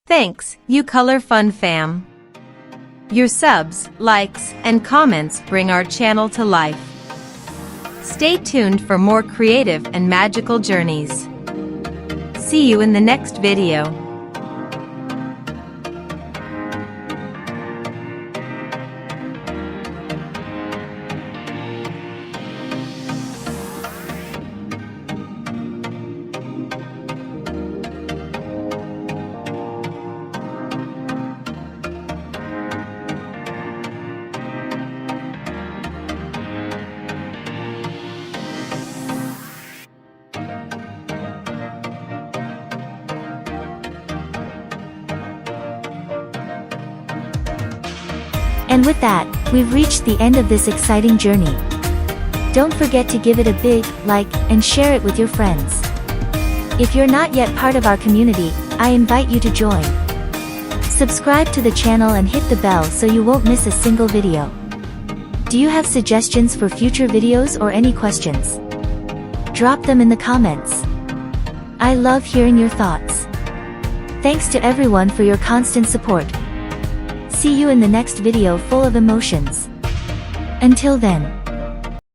Thanks, you Color Fun fam. Your subs, likes, and comments bring our channel to life. Stay tuned for more creative and magical journeys. See you in the next video. And with that, we've reached the end of this exciting journey. Don't forget to give it a big like and share it with your friends. If you're not yet part of our community, I invite you to join. Subscribe to the channel and hit the bell so you won't miss a single video. Do you have suggestions for future videos or any questions? Drop them in the comments. I love hearing your thoughts. Thanks to everyone for your constant support. See you in the next video full of emotions. Until then.